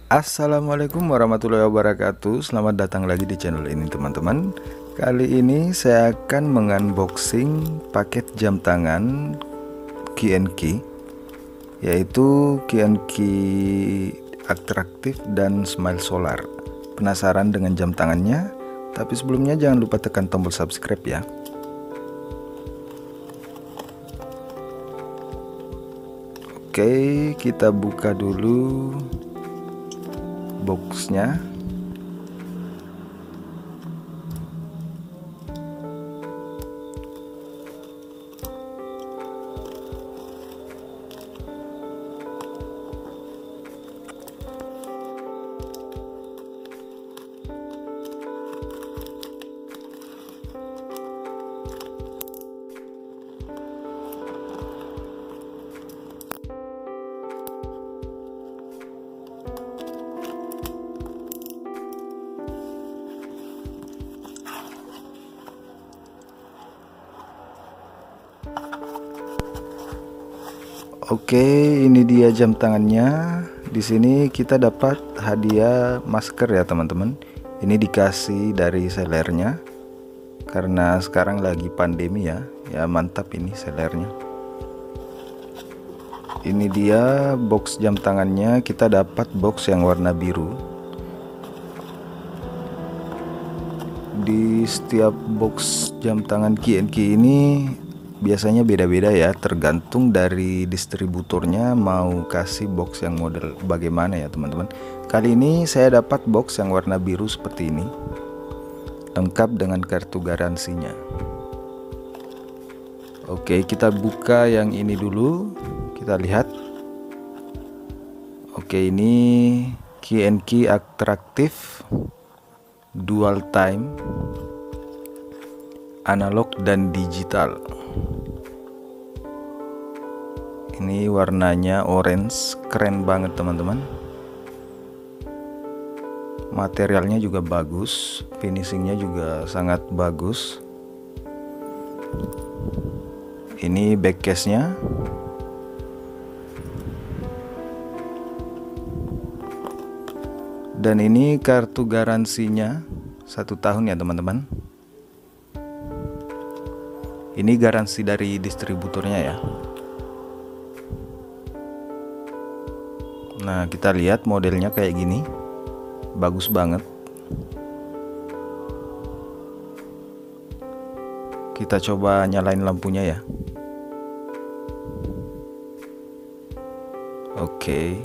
Assalamualaikum warahmatullahi wabarakatuh. Selamat datang lagi di channel ini teman-teman. Kali ini saya akan mengunboxing paket jam tangan Key&Key, yaitu Key&Key Attractive dan Smile Solar. Penasaran dengan jam tangannya? Tapi sebelumnya jangan lupa tekan tombol subscribe ya. Oke, kita buka dulu boxnya. Oke, ini dia jam tangannya. Di sini kita dapat hadiah masker ya teman-teman. Ini dikasih dari sellernya, karena sekarang lagi pandemi ya. Ya mantap ini sellernya. Ini dia box jam tangannya. Kita dapat box yang warna biru. Di setiap box jam tangan Key&Key ini biasanya beda-beda ya, tergantung dari distributornya mau kasih box yang model bagaimana ya teman-teman. Kali ini saya dapat box yang warna biru seperti ini, lengkap dengan kartu garansinya. Oke, kita buka yang ini dulu, kita lihat. Oke, ini Key&Key Attractive Dual Time, analog dan digital. Ini warnanya orange, keren banget teman-teman. Materialnya juga bagus, finishingnya juga sangat bagus. Ini back case-nya. Dan ini kartu garansinya 1 tahun ya teman-teman. Ini garansi dari distributornya ya. Nah, kita lihat modelnya kayak gini, bagus banget. Kita coba nyalain lampunya ya. Oke.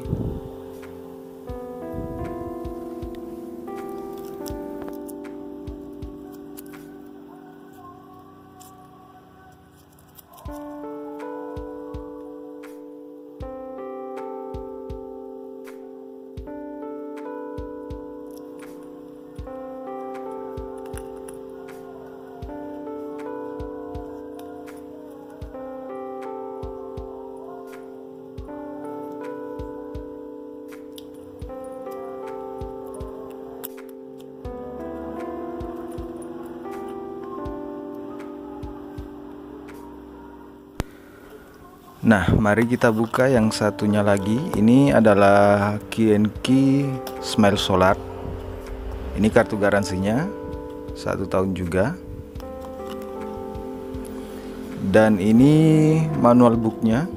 Nah, mari kita buka yang satunya lagi. Ini adalah Key&Key Smile Solar. Ini kartu garansinya 1 tahun juga. Dan ini manual booknya.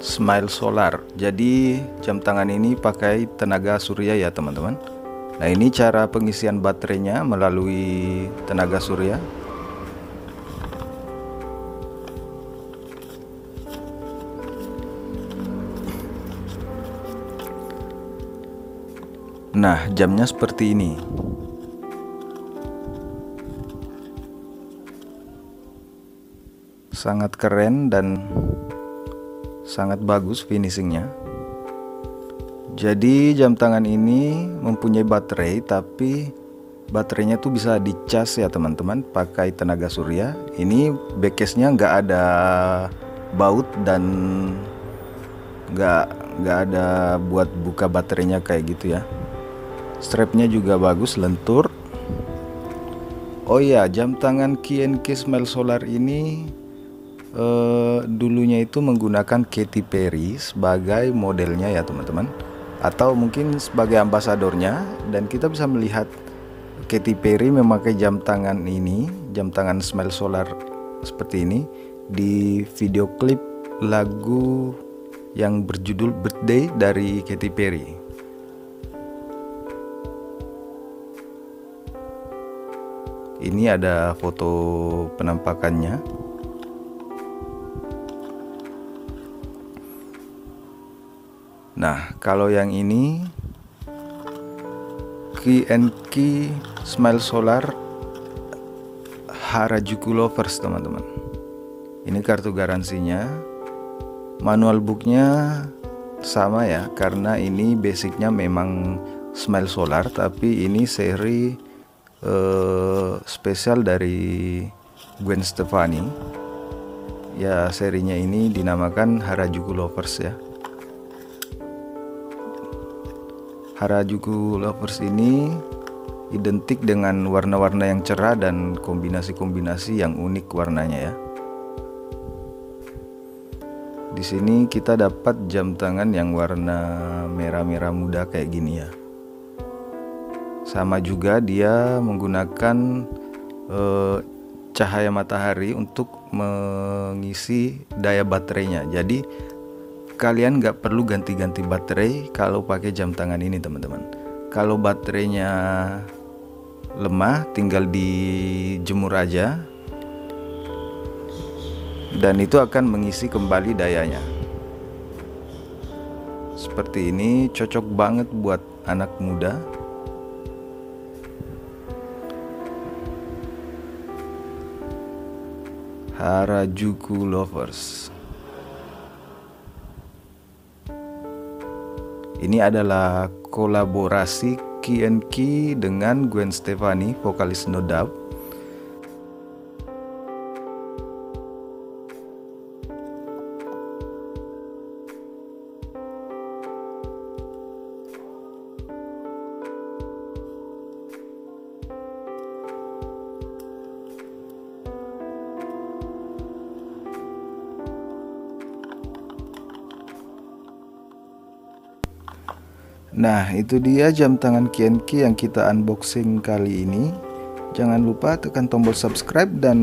Smile Solar. Jadi jam tangan ini pakai tenaga surya ya teman-teman. Nah, ini cara pengisian baterainya melalui tenaga surya. Nah, jamnya seperti ini. Sangat keren dan sangat bagus finishingnya. Jadi jam tangan ini mempunyai baterai, tapi baterainya tuh bisa dicas ya teman-teman, pakai tenaga surya. Ini backcase-nya nggak ada baut dan nggak ada buat buka baterainya kayak gitu ya. Strapnya juga bagus, lentur. Oh iya, jam tangan Key&Key Smile Solar ini dulunya itu menggunakan Katy Perry sebagai modelnya ya teman-teman, atau mungkin sebagai ambasadornya. Dan kita bisa melihat Katy Perry memakai jam tangan ini, jam tangan Smile Solar seperti ini, di video klip lagu yang berjudul Birthday dari Katy Perry. Ini ada foto penampakannya. Nah, kalau yang ini Key&Key Smile Solar Harajuku Lovers teman-teman. Ini kartu garansinya. Manual booknya sama ya, karena ini basicnya memang Smile Solar, tapi ini seri spesial dari Gwen Stefani ya. Serinya ini dinamakan Harajuku Lovers ya. Harajuku Lovers ini identik dengan warna-warna yang cerah dan kombinasi-kombinasi yang unik warnanya ya. Di sini kita dapat jam tangan yang warna merah-merah muda kayak gini ya. Sama juga dia menggunakan cahaya matahari untuk mengisi daya baterainya. Jadi kalian nggak perlu ganti-ganti baterai kalau pakai jam tangan ini teman-teman. Kalau baterainya lemah tinggal dijemur aja, dan itu akan mengisi kembali dayanya. Seperti ini, cocok banget buat anak muda. Harajuku Lovers. Ini adalah kolaborasi Key&Key dengan Gwen Stefani, vokalis No Doubt. Nah, itu dia jam tangan Key&Key yang kita unboxing kali ini. Jangan lupa tekan tombol subscribe dan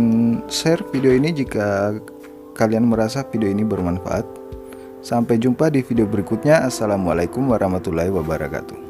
share video ini jika kalian merasa video ini bermanfaat. Sampai jumpa di video berikutnya. Assalamualaikum warahmatullahi wabarakatuh.